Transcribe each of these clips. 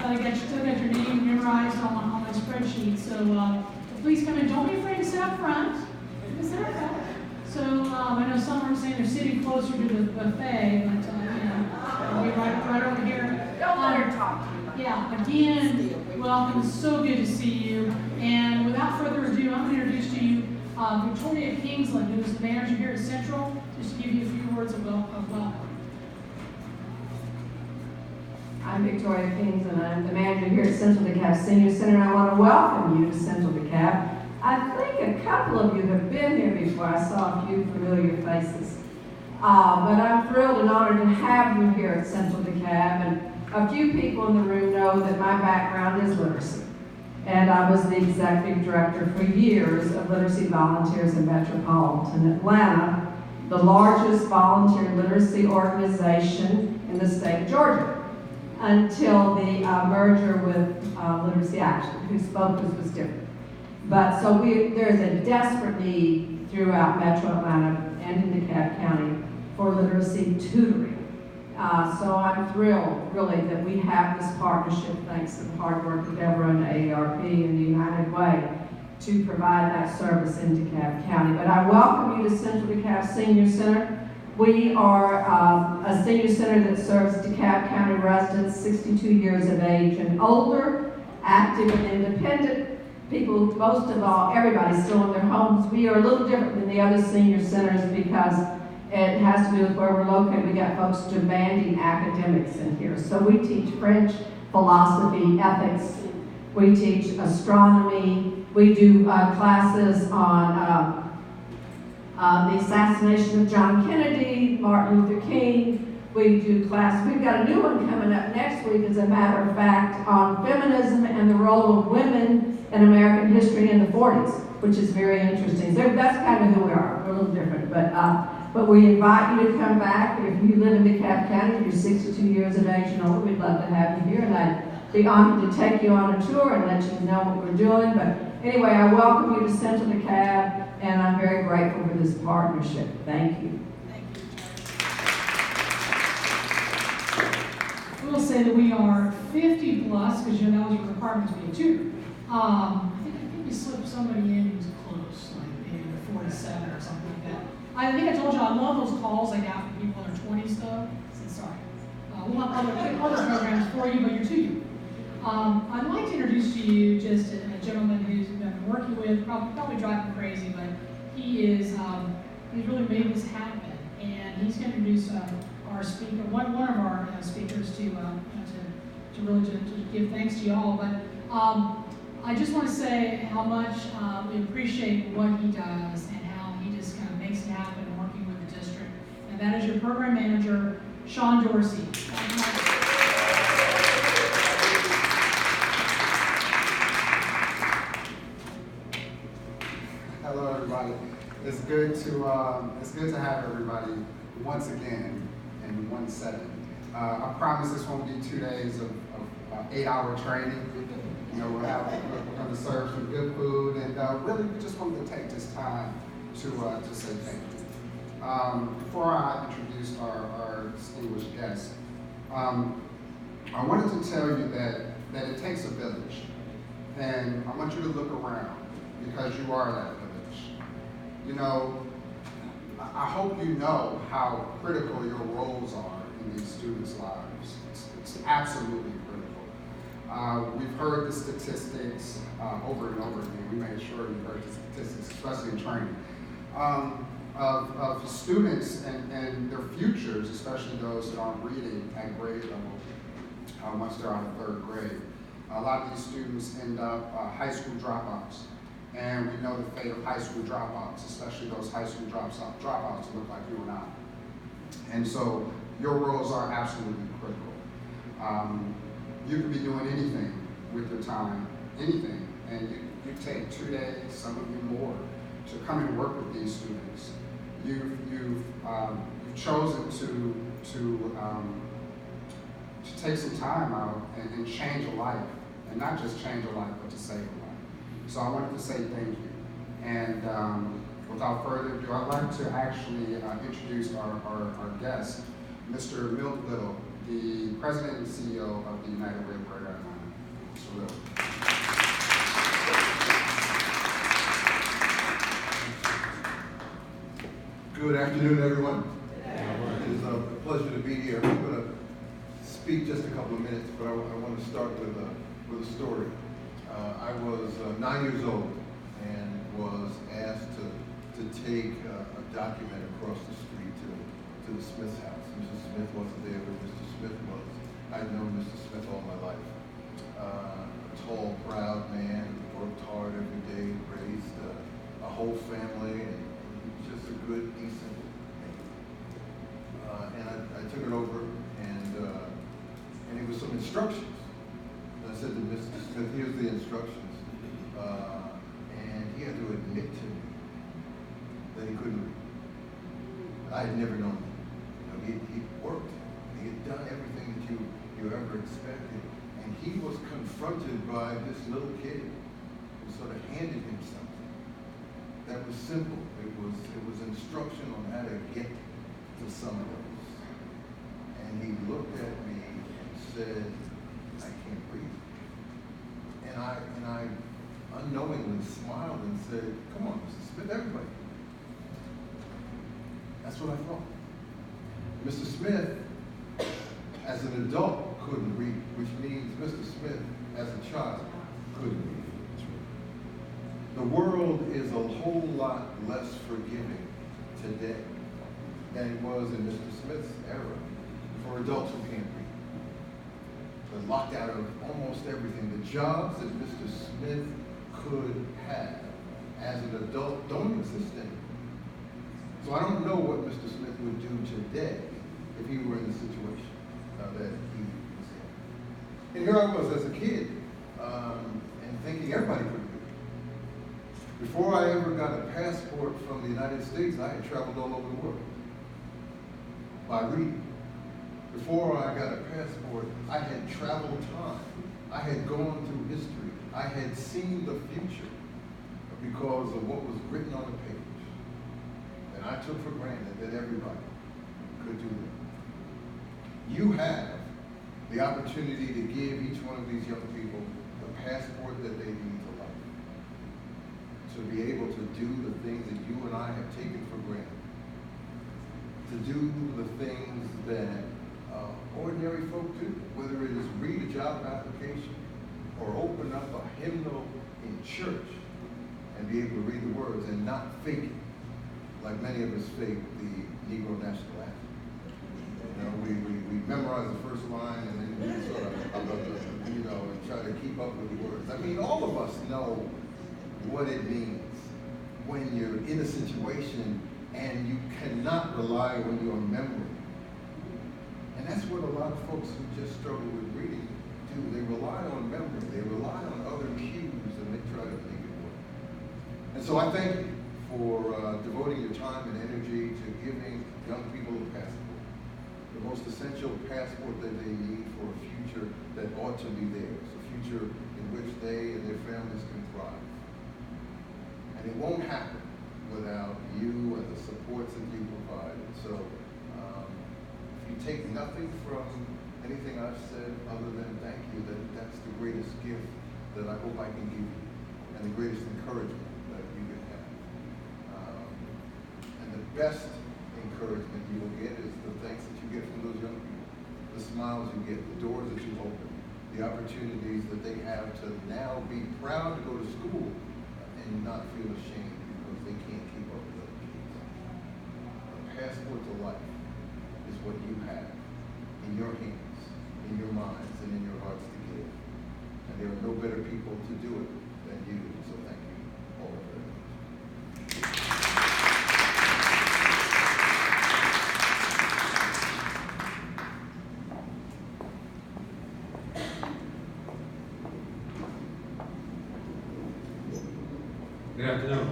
I got your name memorized on my spreadsheet. So please come in. Don't be afraid to sit up front. So I know some are saying they're sitting closer to the buffet, but we'll be right over here. Don't let her talk. Yeah, again, welcome. So good to see you. And without further ado, I'm going to introduce to you Victoria Kingsland, who is the manager here at Central, just to give you a few words of welcome. I'm Victoria Kingsland. I'm the manager here at Central DeKalb Senior Center, and I want to welcome you to Central DeKalb. I think a couple of you have been here before. I saw a few familiar faces. But I'm thrilled and honored to have you here at Central DeKalb. And a few people in the room know that my background is literacy. And I was the executive director for years of Literacy Volunteers in Metropolitan Atlanta, the largest volunteer literacy organization in the state of Georgia, until the merger with Literacy Action, whose focus was different. But so there's a desperate need throughout Metro Atlanta and in DeKalb County for literacy tutoring. So I'm thrilled, really, that we have this partnership, thanks to the hard work of Deborah and AARP and the United Way, to provide that service in DeKalb County. But I welcome you to Central DeKalb Senior Center. We are a senior center that serves DeKalb County residents 62 years of age and older, active and independent people. Most of all, everybody's still in their homes. We are a little different than the other senior centers because it has to do with where we're located. We got folks demanding academics in here. So we teach French, philosophy, ethics. We teach astronomy. We do classes on the assassination of John Kennedy, Martin Luther King. We do class. We've got a new one coming up next week, as a matter of fact, on feminism and the role of women in American history in the 40s, which is very interesting. So that's kind of who we are. We're a little different, but we invite you to come back. If you live in DeKalb County, if you're 62 years of age and older, we'd love to have you here, and I'd be honored to take you on a tour and let you know what we're doing. But anyway, I welcome you to Central DeKalb, and I'm very grateful for this partnership. Thank you. I will say that we are 50 plus, because that was your requirement to be a tutor. I think we slipped somebody in who's close, like maybe 47 or something like that. I think I told you I love those calls I got from people in their 20s though. So sorry. We'll have other programs for you, but you're too young. I'd like to introduce to you just a gentleman who's been working with, probably driving crazy, but he's really made this happen, and he's going to introduce our speaker, one of our speakers to really give thanks to y'all. But I just want to say how much we appreciate what he does and how he just kind of makes it happen in working with the district. And that is your program manager, Sean Dorsey. Hello, everybody. It's good to have everybody once again in one setting. I promise this won't be 2 days of 8-hour training. We're going to serve some good food, and really we just wanted to take this time to say thank you. Before I introduce our distinguished guest, I wanted to tell you that it takes a village, and I want you to look around because you are that village. I hope you know how critical your roles are in these students' lives. It's absolutely critical. We've heard the statistics over and over again. We made sure you heard the statistics, especially in training, of students and their futures, especially those that aren't reading at grade level once they're out of 3rd grade. A lot of these students end up high school dropouts. And we know the fate of high school dropouts, especially those high school dropouts who look like you and I. And so your roles are absolutely critical. You can be doing anything with your time, anything, and you take 2 days, some of you more, to come and work with these students. You've chosen to take some time out and change a life, and not just change a life, but to save a life. So I wanted to say thank you. And without further ado, I'd like to actually introduce our guest, Mr. Milt Little, the President and CEO of the United Way of Greater Atlanta. Mr. Little. Good afternoon, everyone. It is a pleasure to be here. I'm going to speak just a couple of minutes, but I want to start with a story. I was 9 years old and was asked to take a document across the street to the Smith's house. Mrs. Smith wasn't there, but Mr. Smith was. I'd known Mr. Smith all my life. A tall, proud man, worked hard every day, raised a whole family, and just a good, decent man. And I took it over, and it was some instructions. And I said to Mr. Smith, here's the instructions. And he had to admit to me that he couldn't read. I had never known him. You know, he worked. He had done everything that you ever expected. And he was confronted by this little kid who sort of handed him something that was simple. It was instruction on how to get to some of those. And he looked at me and said, I can't read. And I unknowingly smiled and said, come on, Mr. Smith, everybody. That's what I thought. Mr. Smith, as an adult, couldn't read, which means Mr. Smith, as a child, couldn't read. The world is a whole lot less forgiving today than it was in Mr. Smith's era for adults who can't read. They're locked out of almost everything. The jobs that Mr. Smith could have as an adult don't exist anymore. So I don't know what Mr. Smith would do today if he were in the situation that he was in. And here I was as a kid, and thinking everybody could read. Before I ever got a passport from the United States, I had traveled all over the world by reading. Before I got a passport, I had traveled time. I had gone through history. I had seen the future because of what was written on the page. And I took for granted that everybody could do that. You have the opportunity to give each one of these young people the passport that they need to life. To be able to do the things that you and I have taken for granted. To do the things that ordinary folk do, whether it is read a job application or open up a hymnal in church and be able to read the words and not fake it, like many of us fake the Negro national anthem. You know, we memorize the first line and then we sort of, and try to keep up with the words. I mean, all of us know what it means when you're in a situation and you cannot rely on your memory. And that's what a lot of folks who just struggle with reading do. They rely on memory. They rely on other cues and they try to make it work. And so I thank you for devoting your time and energy to giving young people a passport. The most essential passport that they need for a future that ought to be theirs. A future in which they and their families can thrive. And it won't happen without you and the supports that you provide. So if you take nothing from anything I've said other than thank you, that's the greatest gift that I hope I can give you and the greatest encouragement that you can have. And the best encouragement you will get is the thanks that you get from those young people, the smiles you get, the doors that you open, the opportunities that they have to now be proud to go to school and not feel ashamed because they can't keep up with other kids. A passport to life is what you have in your hands, in your minds, and in your hearts to give. And there are no better people to do it than you. So thank you all very much. Good afternoon.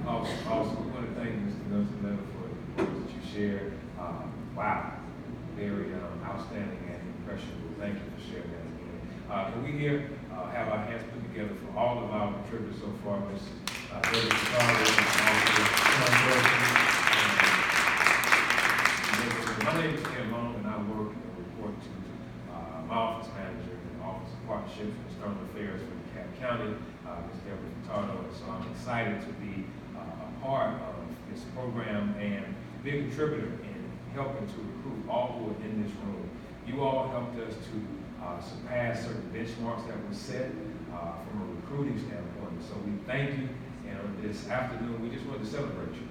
Also, we want to thank Mr. Nelson Leonard for the words that you shared. Wow, very outstanding and impressionable. Thank you for sharing that again. Can we here have our hands put together for all of our contributors so far, Ms. Debbie Chicago, and also Sean Wilson, and My name is Ken Long, and I work and report to my office manager in the Office of Partnerships and External Affairs for DeKalb County, Ms. Deborah Furtado. And so I'm excited to be a part of this program and be a contributor in helping to recruit all who are in this room. You all helped us to surpass certain benchmarks that were set from a recruiting standpoint. So we thank you. And on this afternoon, we just wanted to celebrate you.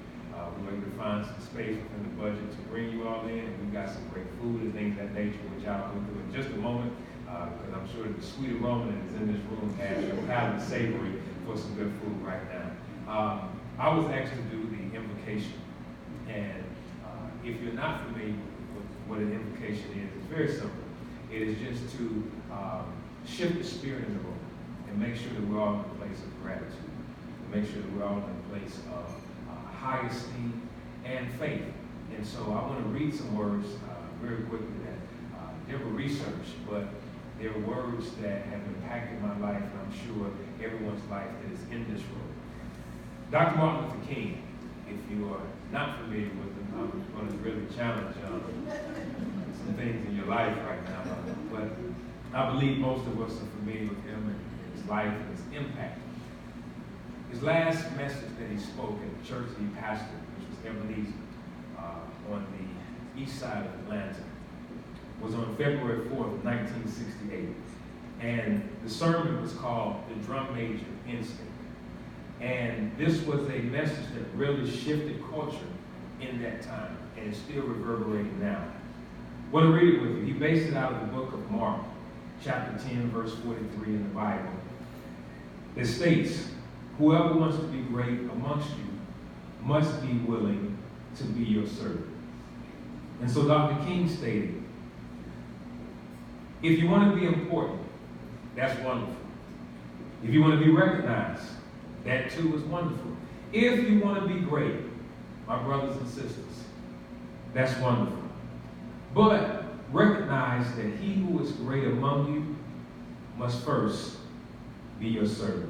We were able to find some space within the budget to bring you all in, and we've got some great food and things of that nature, which I'll go through in just a moment, because I'm sure that the sweet aroma that is in this room has your palate savory for some good food right now. I was asked to do the invocation, and if you're not familiar with what an invocation is, it's very simple. It is just to shift the spirit in the room and make sure that we're all in a place of gratitude, and make sure that we're all in a place of high esteem and faith. And so I want to read some words very quickly that Deborah researched, but they're words that have impacted my life, and I'm sure everyone's life that is in this room. Dr. Martin Luther King, if you are not familiar with him, I'm going to really challenge some things in your life right now, but I believe most of us are familiar with him and his life and his impact. His last message that he spoke at the church that he pastored, which was Ebenezer, on the east side of Atlanta, was on February 4th, 1968. And the sermon was called The Drum Major Instinct. And this was a message that really shifted culture in that time, and it's still reverberating now. I want to read it with you. He based it out of the book of Mark, chapter 10, verse 43 in the Bible. It states, "Whoever wants to be great amongst you must be willing to be your servant." And so Dr. King stated, if you want to be important, that's wonderful. If you want to be recognized, that too is wonderful. If you want to be great, my brothers and sisters, that's wonderful. But recognize that he who is great among you must first be your servant.